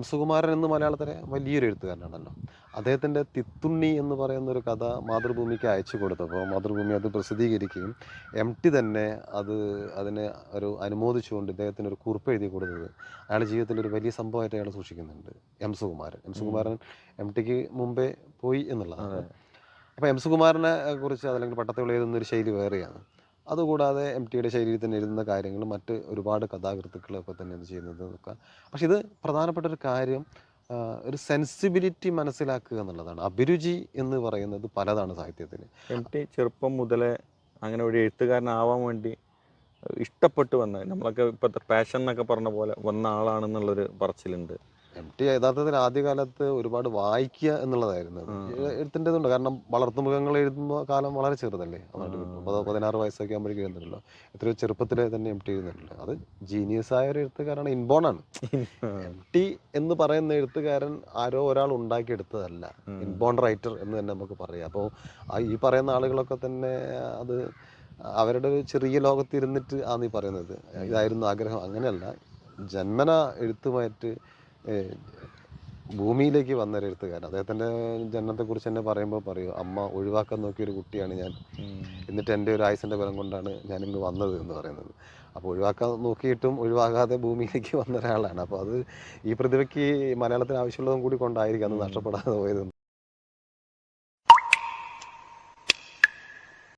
സുകുമാരൻ എന്ന് മലയാളത്തിലെ വലിയൊരു എഴുത്തുകാരനാണല്ലോ. അദ്ദേഹത്തിൻ്റെ തിത്തുണ്ണി എന്ന് പറയുന്ന ഒരു കഥ മാതൃഭൂമിക്ക് അയച്ചു കൊടുത്തപ്പോൾ മാതൃഭൂമി അത് പ്രസിദ്ധീകരിക്കുകയും ടി തന്നെ അത് അതിനെ അനുമോദിച്ചുകൊണ്ട് ഇദ്ദേഹത്തിന് ഒരു കുറിപ്പ് എഴുതി കൊടുത്തത് അയാളുടെ ജീവിതത്തിൽ ഒരു വലിയ സംഭവമായിട്ട് അയാൾ സൂക്ഷിക്കുന്നുണ്ട്. സുകുമാരൻ ടിക്ക് മുമ്പേ പോയി എന്നുള്ളതാണ്. അപ്പോൾ സുകുമാരനെ കുറിച്ച് അതല്ലെങ്കിൽ പട്ടത്തുകൾ എഴുതുന്ന ഒരു ശൈലി വേറെയാണ്. അതുകൂടാതെ ടിയുടെ ശൈലിയിൽ തന്നെ എഴുതുന്ന കാര്യങ്ങൾ മറ്റ് ഒരുപാട് കഥാകൃത്തുക്കളൊക്കെ തന്നെ ഇത് ചെയ്യുന്നത് നോക്കുക. പക്ഷെ ഇത് പ്രധാനപ്പെട്ട ഒരു കാര്യം, ഒരു സെൻസിബിലിറ്റി മനസ്സിലാക്കുക എന്നുള്ളതാണ്. അഭിരുചി എന്ന് പറയുന്നത് പലതാണ് സാഹിത്യത്തിൽ. ടി ചെറുപ്പം മുതലേ അങ്ങനെ ഒരു എഴുത്തുകാരനാവാൻ വേണ്ടി ഇഷ്ടപ്പെട്ട് വന്ന, നമ്മളൊക്കെ ഇപ്പോഴത്തെ പാഷൻ എന്നൊക്കെ പറഞ്ഞ പോലെ വന്ന ആളാണെന്നുള്ളൊരു പറച്ചിലുണ്ട്. ടി യഥാർത്ഥത്തിൽ ആദ്യകാലത്ത് ഒരുപാട് വായിക്കുക എന്നുള്ളതായിരുന്നു. എഴുത്തിൻ്റെതുണ്ട്. കാരണം വളർത്തുമൃഗങ്ങൾ എഴുതുന്ന കാലം വളരെ ചെറുതല്ലേ. 16 വയസ്സൊക്കെ ആകുമ്പോഴേക്കും എഴുതുന്നുണ്ടല്ലോ. എത്രയോ ചെറുപ്പത്തിലെ തന്നെ ടി എഴുതുന്നുണ്ടല്ലോ. അത് ജീനിയസ് ആയ ഒരു എഴുത്തുകാരാണ്, ഇൻബോണാണ്. ടി എന്ന് പറയുന്ന എഴുത്തുകാരൻ ആരോ ഒരാൾ ഉണ്ടാക്കിയെടുത്തതല്ല, ഇൻബോൺ റൈറ്റർ എന്ന് തന്നെ നമുക്ക് പറയാം. അപ്പോൾ ഈ പറയുന്ന ആളുകളൊക്കെ തന്നെ അത് അവരുടെ ഒരു ചെറിയ ലോകത്തിരുന്നിട്ട് ആണ് ഈ പറയുന്നത് ഇതായിരുന്നു ആഗ്രഹം. അങ്ങനെയല്ല, ജന്മന എഴുത്തുമായിട്ട് ഭൂമിയിലേക്ക് വന്നൊരു എഴുത്തുകാരൻ. അദ്ദേഹത്തിൻ്റെ ജനനത്തെക്കുറിച്ച് തന്നെ പറയുമ്പോൾ പറയും, അമ്മ ഒഴിവാക്കാൻ നോക്കിയൊരു കുട്ടിയാണ് ഞാൻ, എന്നിട്ട് എൻ്റെ ഒരു ആയുസിൻ്റെ ബലം കൊണ്ടാണ് ഞാനിങ്ങ് വന്നത് എന്ന് പറയുന്നത്. അപ്പോൾ ഒഴിവാക്കാൻ നോക്കിയിട്ടും ഒഴിവാകാതെ ഭൂമിയിലേക്ക് വന്ന ഒരാളാണ്. അപ്പോൾ അത് ഈ പ്രതിഭയ്ക്ക് മലയാളത്തിന് ആവശ്യമുള്ളതും കൂടി കൊണ്ടായിരിക്കും അന്ന് നഷ്ടപ്പെടാതെ പോയതെന്ന്.